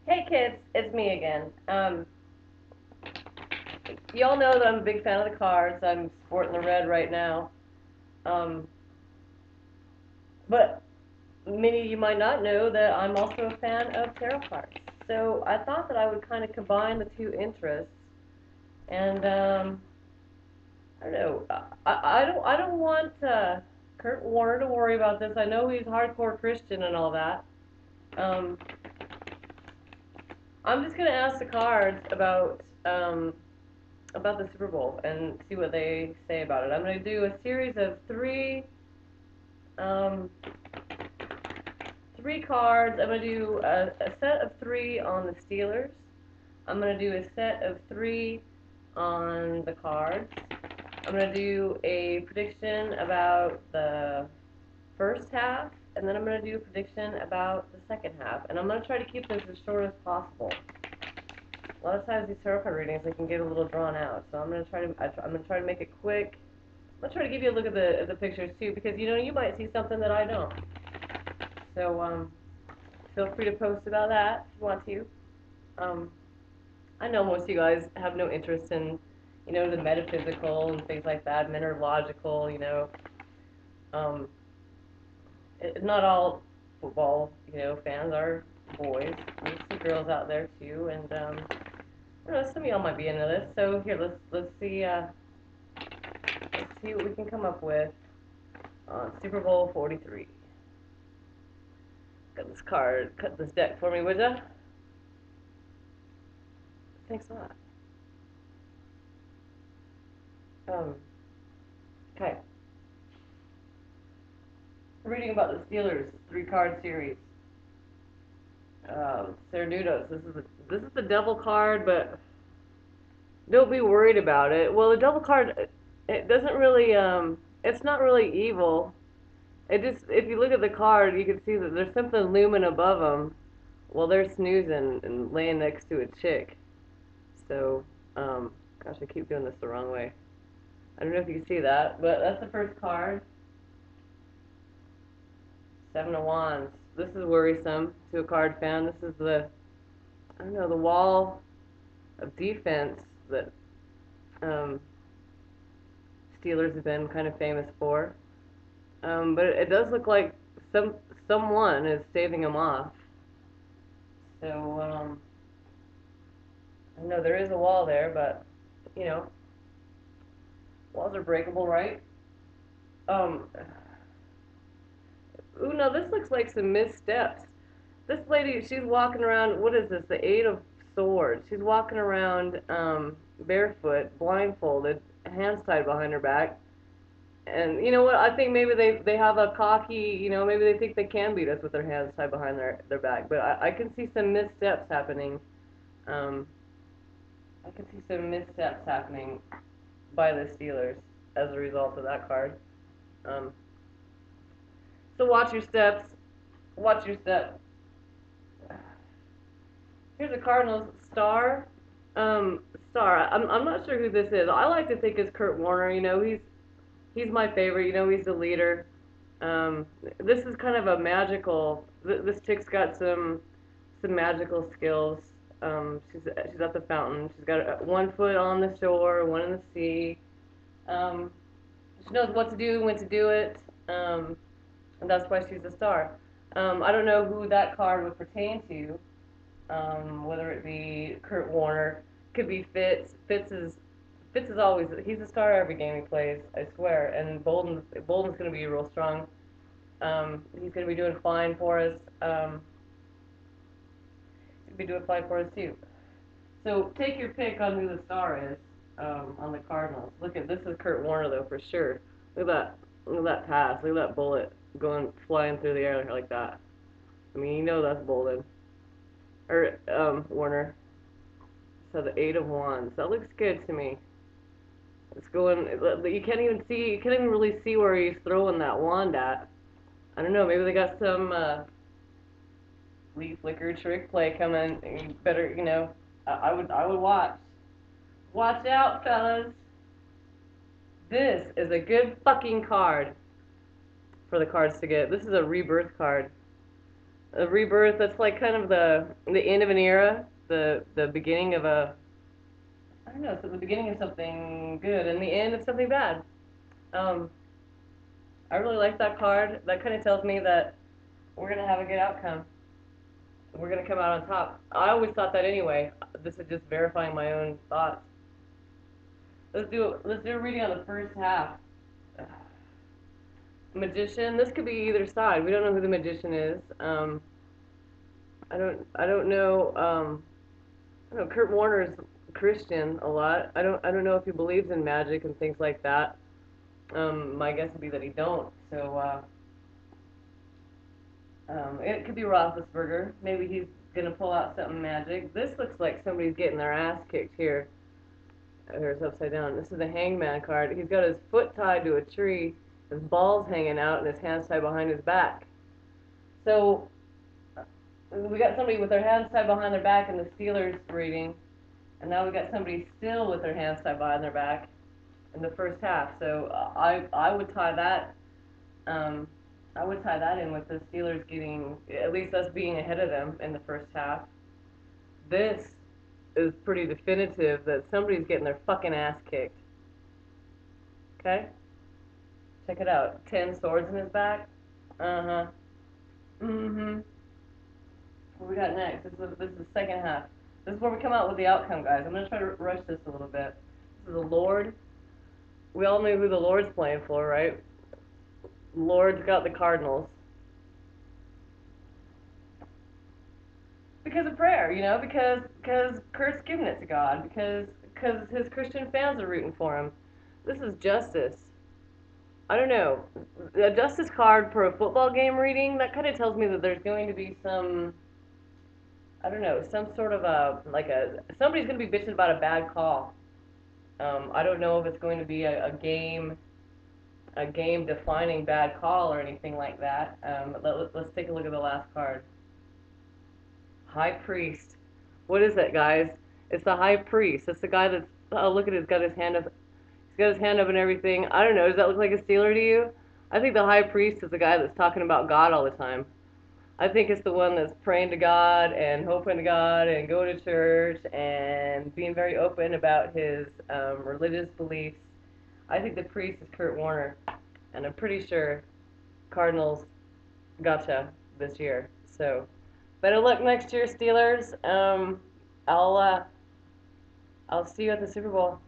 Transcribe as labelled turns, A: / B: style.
A: Hey kids, it's me again. Y'all know that I'm a big fan of the cards. I'm sporting the red right now. Um, but many of you might not know that I'm also a fan of tarot cards. So I thought that I would kind of combine the two interests. And I don't know. I don't want Kurt Warner to worry about this. I know he's hardcore Christian and all that. Um, I'm just gonna ask the cards about the Super Bowl and see what they say about it. I'm going to do a series of um, three cards. I'm going to do a set of three on the Steelers. I'm going to do a set of three on the Cards. I'm going to do a prediction about the first half, and then I'm going to do a prediction about the second half. And I'm going to try to keep this as short as possible. A lot of times these tarot card readings they can get a little drawn out, so I'm going to try to make it quick. I'm gonna try to give you a look at the pictures too, because you might see something that I don't. So feel free to post about that if you want to. Um, I know most of you guys have no interest in the metaphysical and things like that. Men are logical. Um, not all football fans are boys. There's some girls out there too, and I don't know, some of y'all might be into this. So here, let's see what we can come up with on Super Bowl 43. Cut this deck for me, would ya? Thanks a lot. Um, okay. Reading about the Steelers three-card series. Cernudos. This is the devil card, but don't be worried about it. Well, the devil card, it doesn't really it's not really evil. It just if you look at the card, you can see that there's something looming above them. Well, they're snoozing and laying next to a chick. So, gosh, I keep doing this the wrong way. I don't know if you can see that, but that's the first card. Seven of Wands. This is worrisome to a card fan. This is I don't know, the wall of defense that um, Steelers have been kind of famous for. But it does look like someone is staving them off. So, I know there is a wall there, but, you know, walls are breakable, right? Um, ooh, no, this looks like some missteps. This lady, she's walking around, what is this, the Eight of Swords. She's walking around barefoot, blindfolded, hands tied behind her back. And you know what? I think maybe they have a cocky, maybe they think they can beat us with their hands tied behind their back. But I can see some missteps happening. Um, I can see some missteps happening by the Steelers as a result of that card. Um, so watch your steps. Watch your step. Here's a Cardinals star. Um, Star. I'm not sure who this is. I like to think it's Kurt Warner. He's my favorite. He's the leader. Um, this is kind of a magical. This chick's got some magical skills. She's at the fountain. She's got one foot on the shore, one in the sea. Um, she knows what to do, when to do it, and that's why she's a star. I don't know who that card would pertain to. Whether it be Kurt Warner, could be Fitz is always he's a star every game he plays, I swear. And Bolden's going to be real strong. He's going to be doing fine for us. He'll be doing fine for us too. So take your pick on who the star is on the Cardinals. Look at this is Kurt Warner though for sure. Look at that! Look at that pass! Look at that bullet going flying through the air like that. I mean, that's Bolden or Warner. So the Eight of Wands. That looks good to me. It's going. You can't even see. You can't even really see where he's throwing that wand at. I don't know. Maybe they got some leaf flicker trick play coming. You better, I would watch. Watch out, fellas. This is a good fucking card for the cards to get. This is a rebirth card. A rebirth. That's like kind of the end of an era, the beginning of a, I don't know, so the beginning of something good and the end of something bad. Um, I really like that card. That kind of tells me that we're gonna have a good outcome. We're gonna come out on top. I always thought that anyway. This is just verifying my own thoughts. Let's do a reading on the first half. Magician. This could be either side. We don't know who the magician is. I don't know. I know Kurt Warner's Christian a lot. I don't know if he believes in magic and things like that. My guess would be that he don't. So it could be Roethlisberger. Maybe he's gonna pull out something magic. This looks like somebody's getting their ass kicked here. Or it's upside down. This is the hangman card. He's got his foot tied to a tree, his balls hanging out, and his hands tied behind his back. So we got somebody with their hands tied behind their back in the Steelers reading, and now we got somebody still with their hands tied behind their back in the first half. So I would tie that. Um, I would tie that in with the Steelers getting, at least us being ahead of them in the first half. This is pretty definitive that somebody's getting their fucking ass kicked. Okay? Check it out. 10 swords in his back. Uh-huh. Mm-hmm. What we got next? This is the second half. This is where we come out with the outcome, guys. I'm going to try to rush this a little bit. This is the Lord. We all know who the Lord's playing for, right? Lord's got the Cardinals. Because of prayer, because Kurt's giving it to God, because his Christian fans are rooting for him. This is justice. I don't know. A justice card for a football game reading, that kind of tells me that there's going to be some, I don't know, some sort of somebody's going to be bitching about a bad call. I don't know if it's going to be a game defining bad call or anything like that. Let's take a look at the last card. High Priest. What is that, guys? It's the High Priest. It's the guy that's, oh, look at it, he's got his hand up and everything. I don't know, does that look like a Steeler to you? I think the High Priest is the guy that's talking about God all the time. I think it's the one that's praying to God and hoping to God and going to church and being very open about his religious beliefs. I think the priest is Kurt Warner, and I'm pretty sure Cardinals gotcha this year. So better luck next year, Steelers. I'll see you at the Super Bowl.